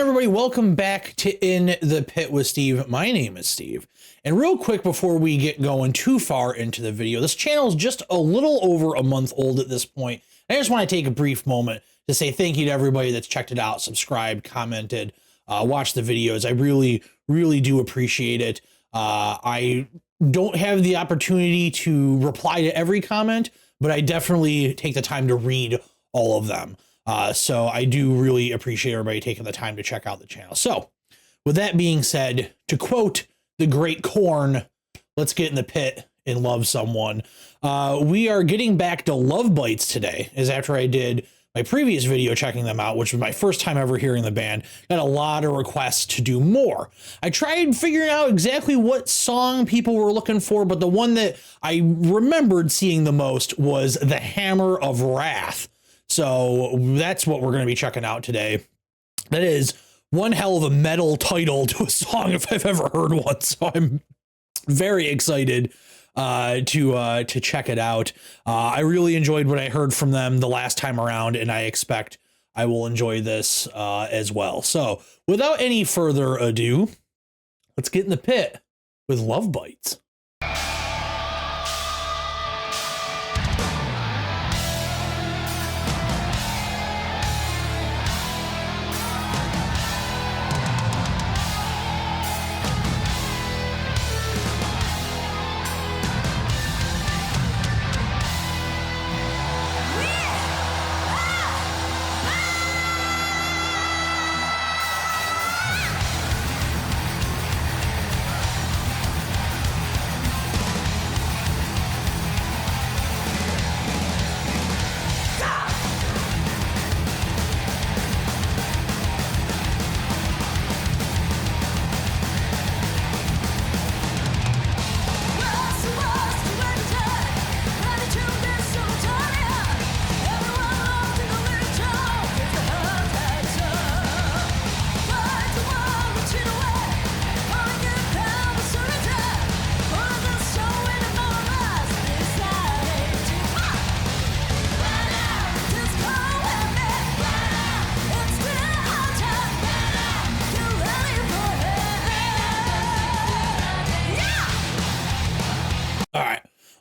everybody? Welcome back to In the Pit with Steve. My name is Steve. And real quick before we get going too far into the video, this channel is just a little over a month old at this point. I just want to take a brief moment to say thank you to everybody that's checked it out, subscribed, commented, watched the videos. I really do appreciate it. I don't have the opportunity to reply to every comment, but I definitely take the time to read all of them. So I do really appreciate everybody taking the time to check out the channel. So with that being said, to quote the great Korn, let's get in the pit and love someone. We are getting back to Lovebites today, as after I did my previous video checking them out, which was my first time ever hearing the band, got a lot of requests to do more. I tried figuring out exactly what song people were looking for, but the one that I remembered seeing the most was The Hammer of Wrath. So that's what we're going to be checking out today. That is one hell of a metal title to a song if I've ever heard one. So I'm very excited to check it out. I really enjoyed what I heard from them the last time around, and I expect I will enjoy this as well. So without any further ado, let's get in the pit with Lovebites.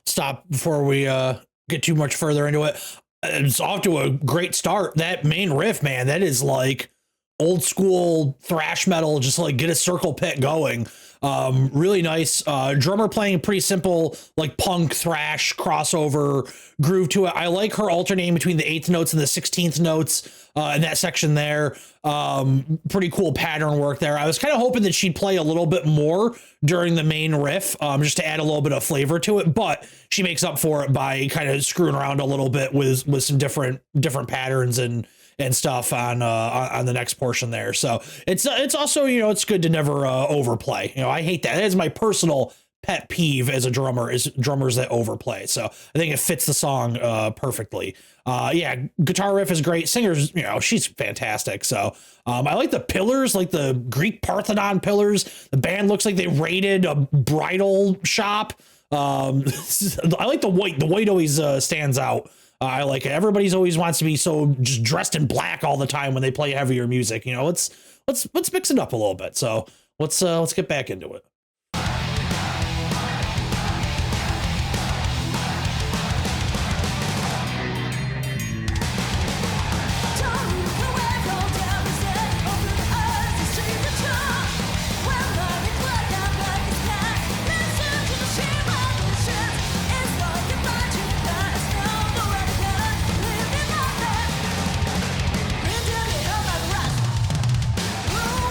Stop before we get too much further into it. It's off to a great start. That main riff, man, that is like old school thrash metal, just like get a circle pit going. Really nice. Drummer playing pretty simple, like punk thrash crossover groove to it. I like her alternating between the 8th notes and the 16th notes in that section there. Pretty cool pattern work there. I was kind of hoping that she'd play a little bit more during the main riff, just to add a little bit of flavor to it, but she makes up for it by kind of screwing around a little bit with some different patterns and stuff on the next portion there. So it's also, you know, it's good to never overplay. You know, I hate that. That is my personal pet peeve as a drummer, is drummers that overplay. So I think it fits the song perfectly. Yeah, guitar riff is great. Singer's, you know, she's fantastic. So I like the pillars, like the Greek Parthenon pillars. The band looks like they raided a bridal shop. I like the white. The white always stands out. I like it. Everybody's always wants to be so just dressed in black all the time when they play heavier music. You know, let's mix it up a little bit. So let's get back into it.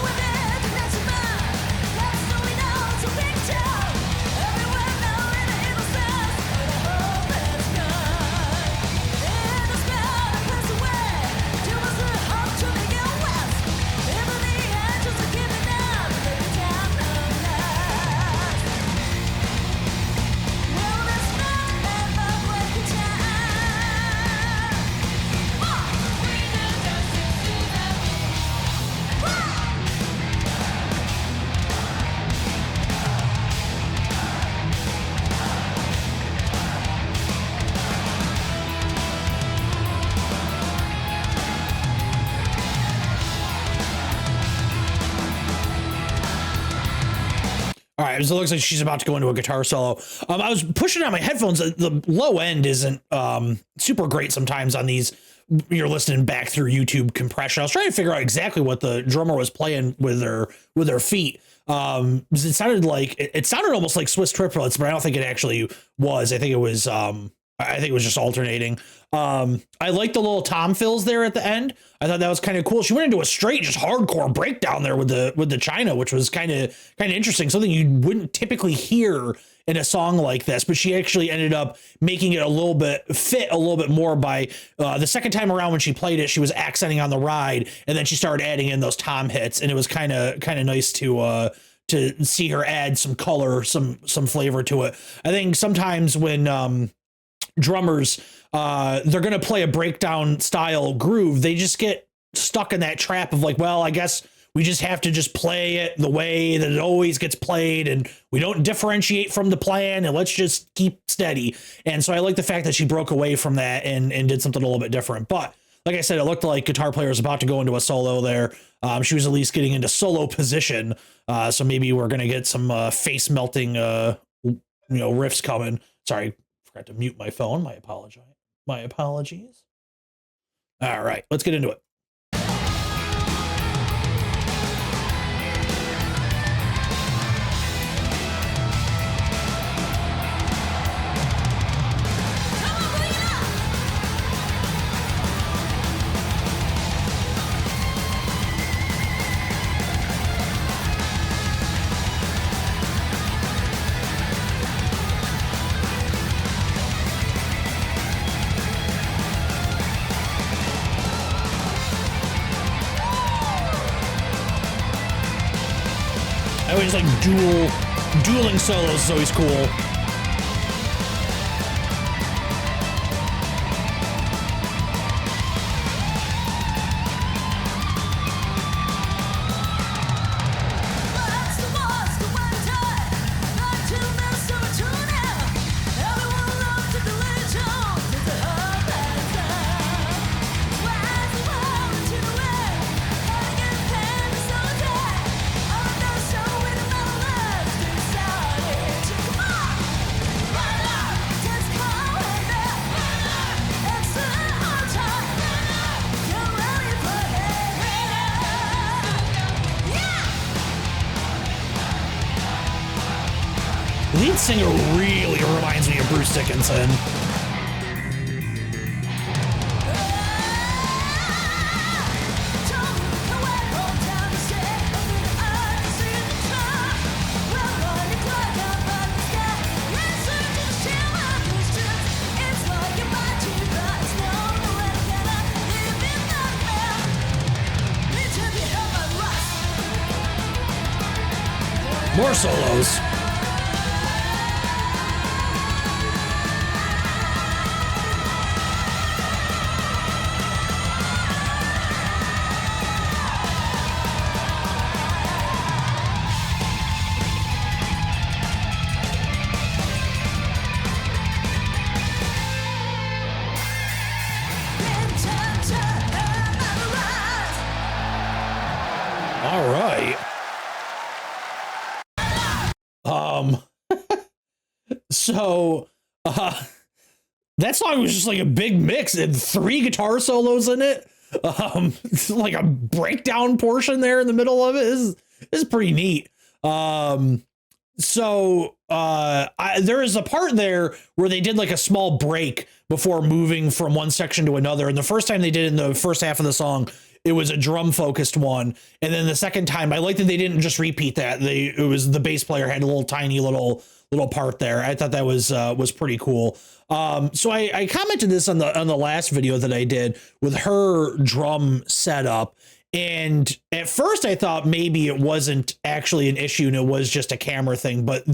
Within the next man, let's right, so it looks like she's about to go into a guitar solo. I was pushing on my headphones. The low end isn't super great sometimes on these. You're listening back through YouTube compression. I was trying to figure out exactly what the drummer was playing with her feet. It sounded like it sounded almost like Swiss triplets, but I don't think it actually was. I think it was just alternating. I like the little tom fills there at the end. I thought that was kind of cool. She went into a straight, just hardcore breakdown there with the China, which was kind of interesting. Something you wouldn't typically hear in a song like this, but she actually ended up making it fit a little bit more by the second time around when she played it. She was accenting on the ride, and then she started adding in those tom hits, and it was kind of nice to see her add some color, some flavor to it. I think sometimes when drummers they're gonna play a breakdown style groove, they just get stuck in that trap of like, well, I guess we just have to just play it the way that it always gets played, and we don't differentiate from the plan, and let's just keep steady. And so I like the fact that she broke away from that and did something a little bit different. But like I said, it looked like guitar player was about to go into a solo there. She was at least getting into solo position, so maybe we're gonna get some face melting riffs coming. Sorry, forgot to mute my phone. My apologies. All right, let's get into it. I always like dueling solos is always cool. Lead singer really reminds me of Bruce Dickinson. More solos. All right. So that song was just like a big mix and 3 guitar solos in it. Like a breakdown portion there in the middle of it is pretty neat. There is a part there where they did like a small break before moving from one section to another. And the first time they did it in the first half of the song, it was a drum focused one. And then the second time, I like that they didn't just repeat that. It was the bass player had a little tiny little part there. I thought that was pretty cool. So I commented this on the last video that I did with her drum setup. And at first I thought maybe it wasn't actually an issue and it was just a camera thing, but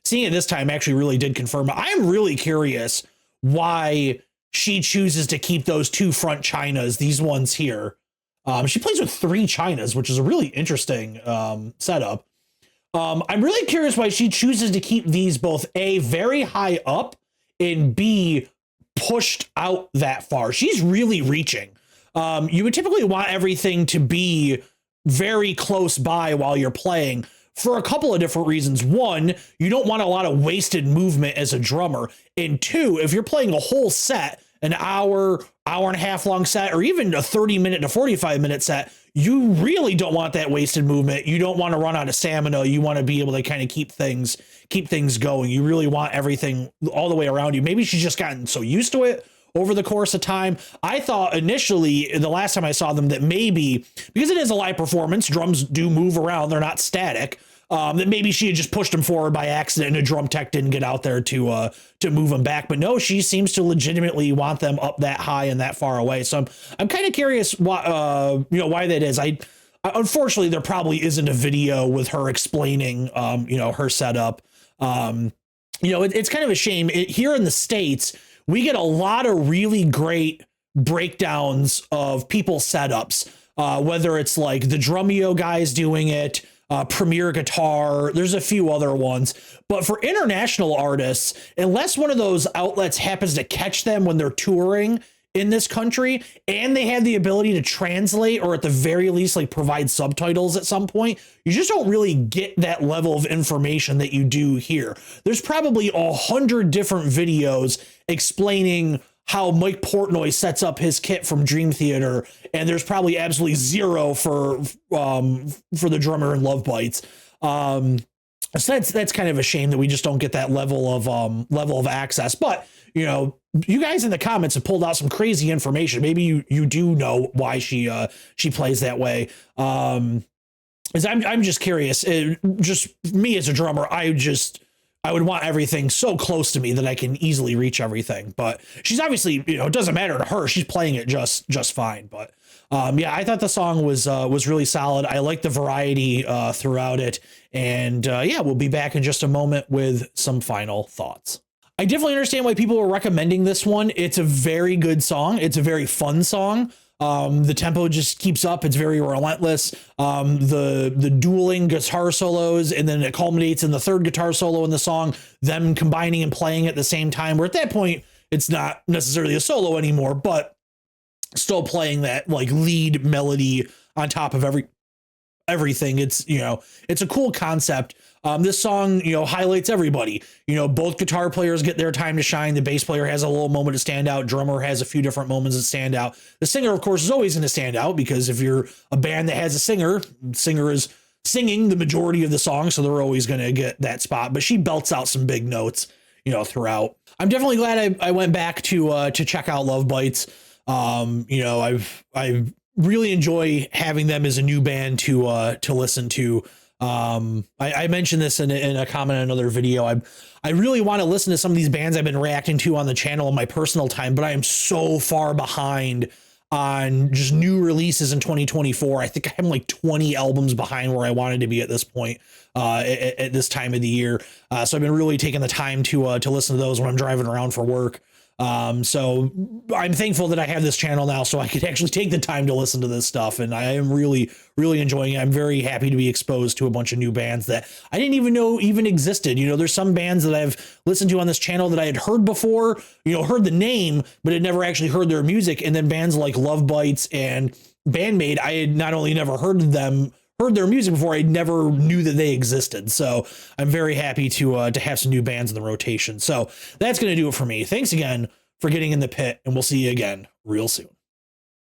seeing it this time actually really did confirm it. I'm really curious why she chooses to keep those 2 front Chinas, these ones here. She plays with 3 Chinas, which is a really interesting setup. I'm really curious why she chooses to keep these both A, very high up, and B, pushed out that far. She's really reaching. You would typically want everything to be very close by while you're playing. for a couple of different reasons. One, you don't want a lot of wasted movement as a drummer. And two, if you're playing a whole set, an hour and a half long set, or even a 30-minute to 45-minute set, you really don't want that wasted movement. You don't want to run out of stamina. You want to be able to kind of keep things going. You really want everything all the way around you. Maybe she's just gotten so used to it over the course of time. I thought initially, the last time I saw them, that maybe because it is a live performance, drums do move around, they're not static, that maybe she had just pushed them forward by accident and a drum tech didn't get out there to move them back. But no, she seems to legitimately want them up that high and that far away. So I'm kind of curious why, why that is. Unfortunately, there probably isn't a video with her explaining, her setup. It's kind of a shame. Here in the States, we get a lot of really great breakdowns of people's setups, whether it's like the Drumeo guys doing it, Premier Guitar, there's a few other ones. But for international artists, unless one of those outlets happens to catch them when they're touring in this country and they have the ability to translate, or at the very least like provide subtitles at some point, you just don't really get that level of information that you do here. There's probably 100 different videos explaining how Mike Portnoy sets up his kit from Dream Theater, and there's probably absolutely zero for the drummer in Lovebites. So that's kind of a shame that we just don't get that level of access. But you guys in the comments have pulled out some crazy information. Maybe you do know why she plays that way. I'm just curious. Just me as a drummer, I would want everything so close to me that I can easily reach everything. But she's obviously, it doesn't matter to her. She's playing it just fine. But I thought the song was really solid. I like the variety throughout it. And we'll be back in just a moment with some final thoughts. I definitely understand why people were recommending this one. It's a very good song. It's a very fun song. The tempo just keeps up. It's very relentless. The dueling guitar solos, and then it culminates in the third guitar solo in the song, them combining and playing at the same time, where at that point it's not necessarily a solo anymore, but still playing that like lead melody on top of everything. It's a cool concept. This song, highlights everybody. Both guitar players get their time to shine. The bass player has a little moment to stand out. Drummer has a few different moments that stand out. The singer, of course, is always going to stand out, because if you're a band that has a singer is singing the majority of the song, so they're always going to get that spot. But she belts out some big notes, throughout. I'm definitely glad I went back to check out Lovebites. I really enjoy having them as a new band to listen to. I mentioned this in a comment in another video. I really want to listen to some of these bands I've been reacting to on the channel in my personal time, but I am so far behind on just new releases in 2024. I think I'm like 20 albums behind where I wanted to be at this point, at this time of the year. So I've been really taking the time to listen to those when I'm driving around for work. So I'm thankful that I have this channel now, so I could actually take the time to listen to this stuff. And I am really, really enjoying it. I'm very happy to be exposed to a bunch of new bands that I didn't even know even existed. There's some bands that I've listened to on this channel that I had heard before, heard the name, but had never actually heard their music. And then bands like Lovebites and Bandmate, I had not only never heard their music before, I never knew that they existed. So I'm very happy to have some new bands in the rotation. So that's going to do it for me. Thanks again for getting in the pit, and we'll see you again real soon.